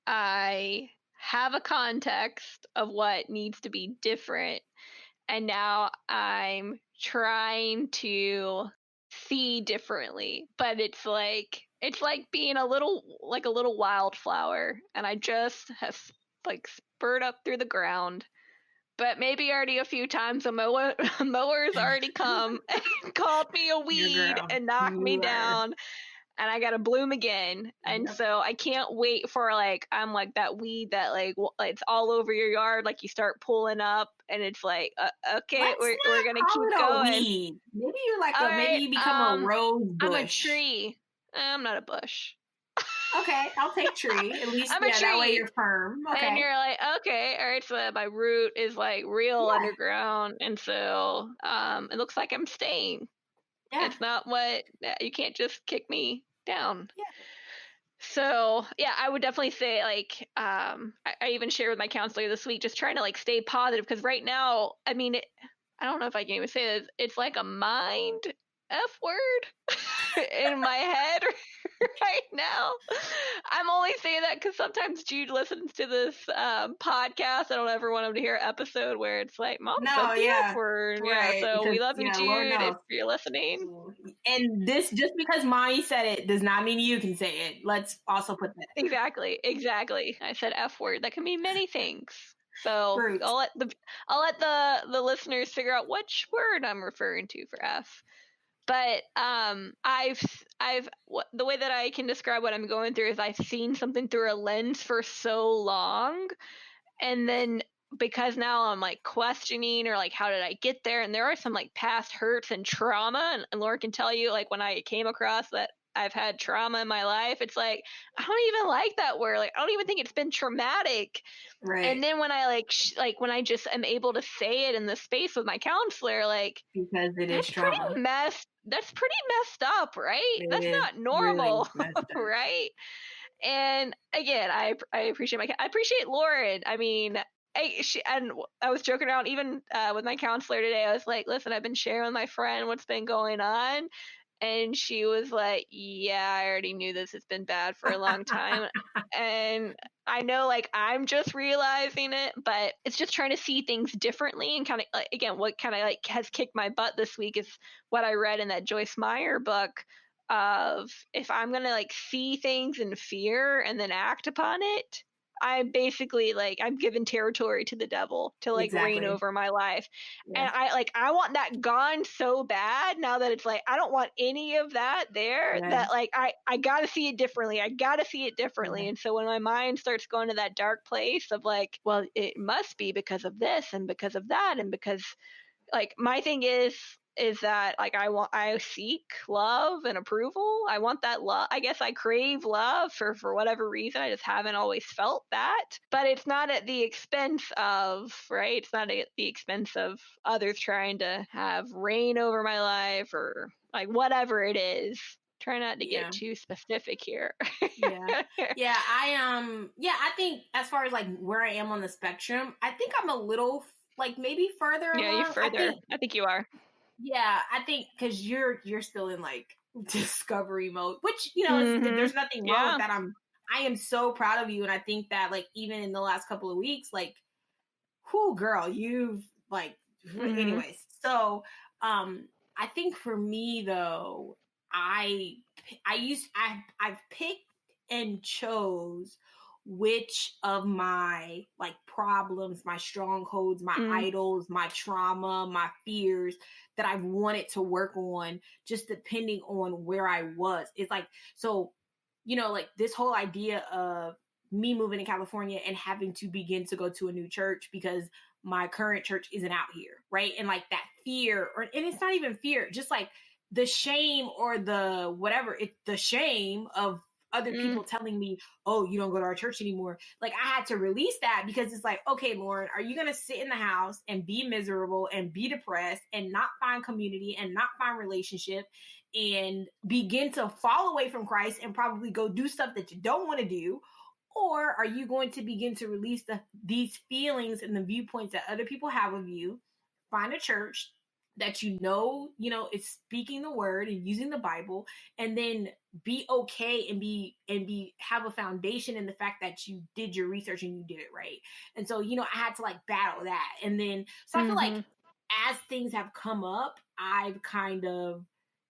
I have a context of what needs to be different, and now I'm trying to see differently, but it's like being a little wildflower, and I just have like spurred up through the ground. But maybe already a few times a mower's already come and called me a weed and knocked me down, and I gotta bloom again. And so I can't wait for I'm like that weed that it's all over your yard, like you start pulling up and it's like okay, we're gonna keep going. Weed. Maybe you're like maybe you become a rose bush. I'm a tree. I'm not a bush. Okay, I'll take tree. At least that way you're firm. Okay. And you're like, okay, all right, so my root is like real underground, and so it looks like I'm staying. Yeah. It's not you can't just kick me down. Yeah. So I would definitely say I even shared with my counselor this week, just trying to stay positive, because right now, I mean, I don't know if I can even say this, it's like a mind F word in my head right now. I'm only saying that because sometimes Jude listens to this podcast. I don't ever want him to hear an episode where it's like, Mom said the F word. Right. So because, we love you, Jude, if you're listening. And this, just because Mommy said it does not mean you can say it. Let's also put that. Exactly. I said F word. That can mean many things. So I'll let the listeners figure out which word I'm referring to for F. But I've the way that I can describe what I'm going through is I've seen something through a lens for so long, and then because now I'm questioning or how did I get there, and there are some past hurts and trauma, and Lauren can tell you when I came across that I've had trauma in my life, it's I don't even like that word. I don't even think it's been traumatic. Right. And then when I when I just am able to say it in the space with my counselor, because it is trauma. That's pretty messed up, right? That's not normal, really right? And again, I appreciate I appreciate Lauren. I mean, I was joking around even with my counselor today. I was like, listen, I've been sharing with my friend what's been going on. And she was like, yeah, I already knew this has been bad for a long time. And I know I'm just realizing it, but it's just trying to see things differently. And kind of again, what kind of has kicked my butt this week is what I read in that Joyce Meyer book of, if I'm going to see things in fear and then act upon it, I'm basically I'm giving territory to the devil to reign over my life. Yeah. And I want that gone so bad now that it's I don't want any of that there. Yeah. That I gotta see it differently. Yeah. And so when my mind starts going to that dark place of well, it must be because of this and because of that, and because my thing is that I seek love and approval. I want that love. I guess I crave love for whatever reason. I just haven't always felt that, but it's not at the expense of, right? It's not at the expense of others trying to have reign over my life or whatever it is. Try not to get too specific here. I think as far as where I am on the spectrum, I think I'm a little maybe further along. You're further. I think you are. Yeah, I think because you're still in discovery mode, which there's nothing wrong with that. I am so proud of you, and I think that even in the last couple of weeks, whoo, girl, you've anyways. So, I think for me though, I've picked and chose which of my problems, my strongholds, my idols, my trauma, my fears that I've wanted to work on, just depending on where I was. It's this whole idea of me moving to California and having to begin to go to a new church because my current church isn't out here, right? And like that fear, and it's not even fear, just like the shame or the whatever, it's the shame of other people telling me, oh, you don't go to our church anymore. Like I had to release that because it's like, okay, Lorin, are you going to sit in the house and be miserable and be depressed and not find community and not find relationship and begin to fall away from Christ and probably go do stuff that you don't want to do? Or are you going to begin to release these feelings and the viewpoints that other people have of you, find a church that you know is speaking the word and using the Bible, and then be okay and have a foundation in the fact that you did your research and you did it right. And so, I had to like battle that. And then, so I feel like as things have come up, I've kind of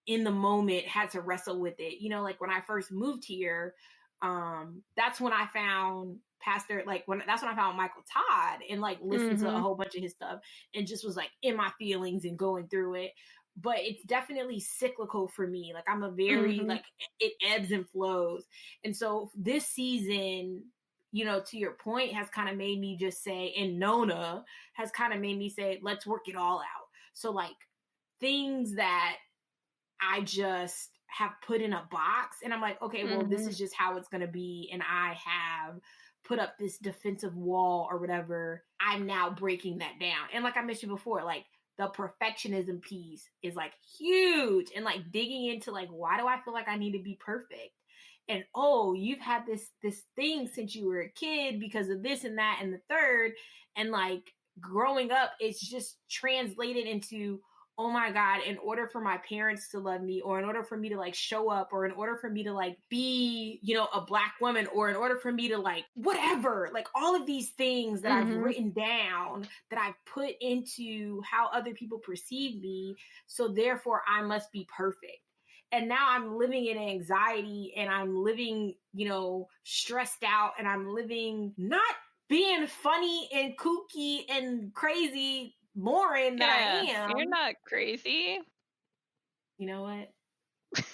in the moment had to wrestle with it. Like when I first moved here, that's when I found that's when I found Michael Todd and like listened to a whole bunch of his stuff and just was like in my feelings and going through it. But it's definitely cyclical for me. Like I'm a very like it ebbs and flows. And so this season, to your point, has kind of made me just say, and Nona has kind of made me say, let's work it all out. So like things that I just have put in a box and I'm like, okay, well, this is just how it's going to be. And I have put up this defensive wall or whatever. I'm now breaking that down. And like I mentioned before, like the perfectionism piece is like huge, and like digging into like, why do I feel like I need to be perfect? And oh, you've had this thing since you were a kid because of this and that and the third. And like growing up, it's just translated into, oh my God, in order for my parents to love me, or in order for me to like show up, or in order for me to like be, a Black woman, or in order for me to like whatever, like all of these things that I've written down that I've put into how other people perceive me. So therefore I must be perfect. And now I'm living in anxiety and I'm living, stressed out, and I'm living not being funny and kooky and crazy Lorin that I am. You're not crazy. You know what?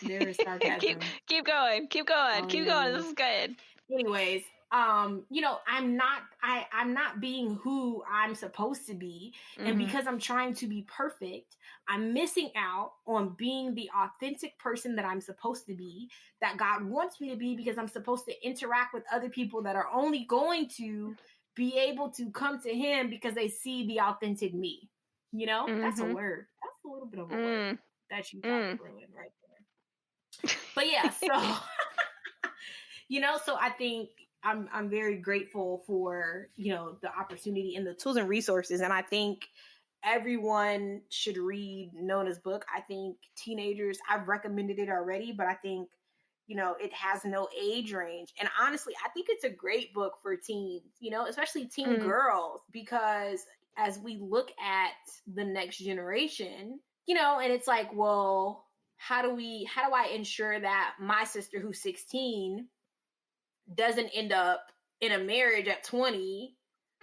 There is sarcasm. keep going. Keep going. This is good. Anyways, I'm not being who I'm supposed to be. And because I'm trying to be perfect, I'm missing out on being the authentic person that I'm supposed to be, that God wants me to be, because I'm supposed to interact with other people that are only going to be able to come to Him because they see the authentic me. That's a word. That's a little bit of a word that you got to ruin right there. But yeah, so so I think I'm very grateful for the opportunity and the tools and resources, and I think everyone should read Nona's book. I think teenagers, I've recommended it already, but I think it has no age range. And honestly, I think it's a great book for teens, especially teen girls, because as we look at the next generation, and it's like, well, how do I ensure that my sister who's 16 doesn't end up in a marriage at 20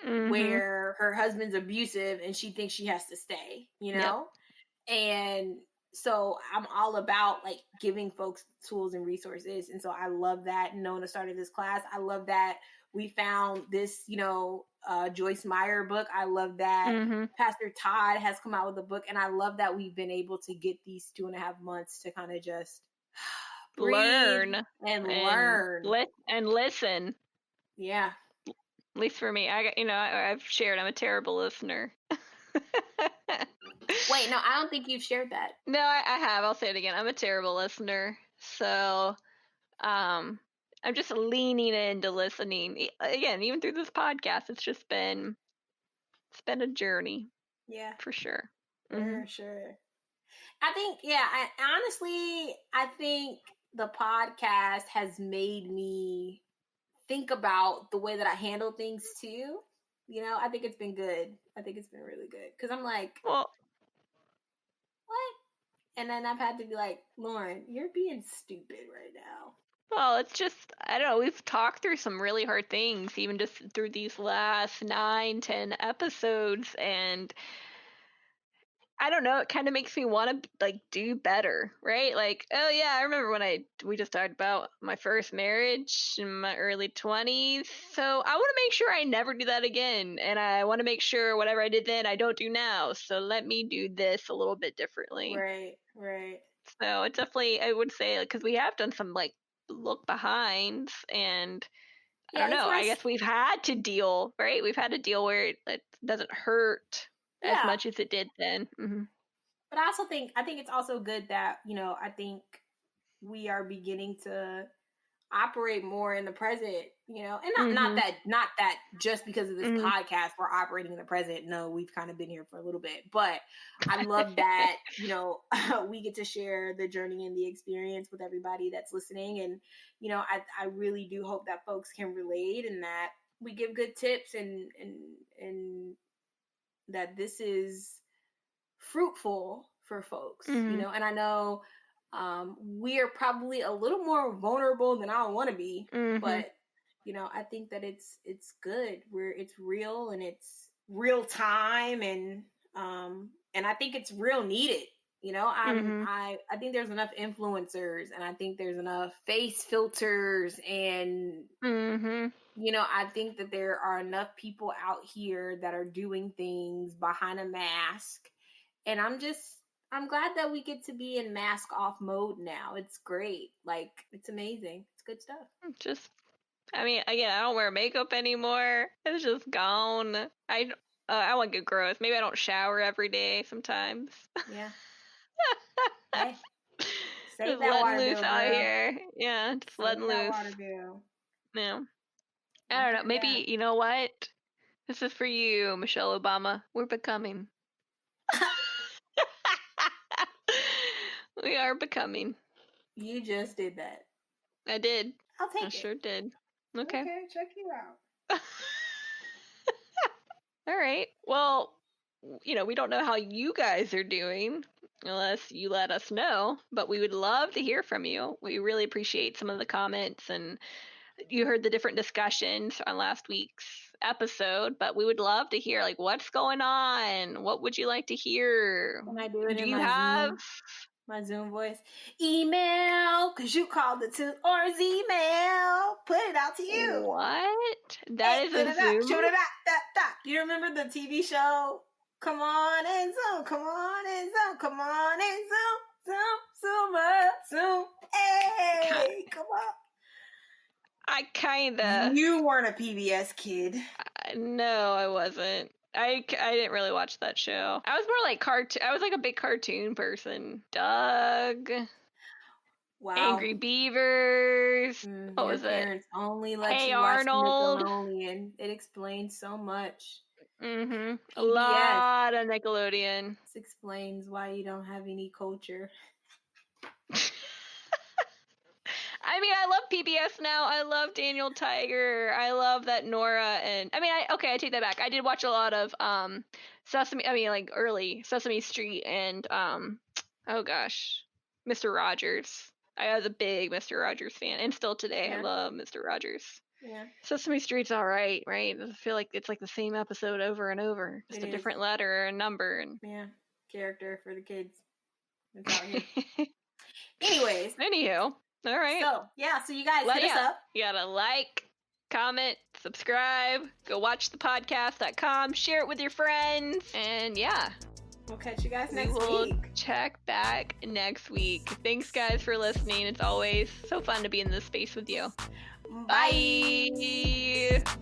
where her husband's abusive and she thinks she has to stay, And so I'm all about like giving folks tools and resources. And so I love that Nona started this class. I love that we found this, Joyce Meyer book. I love that Pastor Todd has come out with a book. And I love that we've been able to get these 2.5 months to kind of just learn and listen. Yeah. At least for me, I've shared I'm a terrible listener. Wait, no, I don't think you've shared that. No, I have. I'll say it again. I'm a terrible listener. So, I'm just leaning into listening. Again, even through this podcast, it's been a journey. Yeah. For sure. For sure. I think, I think the podcast has made me think about the way that I handle things too. I think it's been good. I think it's been really good. Because I'm like, well, what? And then I've had to be like, Lorin, you're being stupid right now. Well, it's just, I don't know, we've talked through some really hard things, even just through these last 9-10 episodes, and I don't know, it kind of makes me want to like do better, right? Like, oh yeah, I remember when we just talked about my first marriage in my early 20s. So I want to make sure I never do that again, and I want to make sure whatever I did then I don't do now. So let me do this a little bit differently. Right. So it definitely, I would say, because we have done some like look behinds, and I don't know. nice. I guess we've had to deal, right? We've had to deal where it doesn't hurt as much as it did then. Mm-hmm. But I think it's also good that, I think we are beginning to operate more in the present, and not that just because of this podcast we're operating in the present. No, we've kind of been here for a little bit, but I love that, we get to share the journey and the experience with everybody that's listening. And, I really do hope that folks can relate and that we give good tips and that this is fruitful for folks, and I know we are probably a little more vulnerable than I want to be, but I think that it's good where it's real and it's real time, and I think it's real needed. I think there's enough influencers, and I think there's enough face filters, and I think that there are enough people out here that are doing things behind a mask. And I'm glad that we get to be in mask off mode now. It's great. Like, it's amazing. It's good stuff. I mean, again, I don't wear makeup anymore. It's just gone. I want to get gross. Maybe I don't shower every day sometimes. Yeah. Hey, save just that letting water loose bill, out girl. here. Yeah, just letting loose. Water bill. Yeah. I don't know. Maybe, you know what? This is for you, Michelle Obama. We're becoming. We are becoming. You just did that. I did. I'll take it. I sure did. Okay, check you out. All right. Well, we don't know how you guys are doing unless you let us know, but we would love to hear from you. We really appreciate some of the comments, and you heard the different discussions on last week's episode, but we would love to hear, like, what's going on? What would you like to hear? Can I do it in my Zoom voice? Email, because you called it to ours. Email. Put it out to you. What? That is a Zoom? Do you remember the TV show? Come on and Zoom. Come on and Zoom. Come on and Zoom. Zoom. Hey, come on. I kinda. You weren't a PBS kid. No, I wasn't. I didn't really watch that show. I was more like cartoon. I was like a big cartoon person. Doug. Wow. Angry Beavers. What was it? Parents only let Hey you Arnold. watch Nickelodeon. It explains so much. A lot of Nickelodeon. This explains why you don't have any culture. I mean, I love PBS now. I love Daniel Tiger. I love that Nora and I take that back. I did watch a lot of early Sesame Street and oh gosh, Mr. Rogers. I was a big Mr. Rogers fan, and still today I love Mr. Rogers. Yeah. Sesame Street's all right? I feel like it's like the same episode over and over, just a different letter and number and character for the kids. It's out here. Anyways. Anywho. All right. So you guys hit us up. You gotta like, comment, subscribe, go watch the podcast.com, share it with your friends, and we'll catch you guys next week. We'll check back next week. Thanks, guys, for listening. It's always so fun to be in this space with you. Bye. Bye.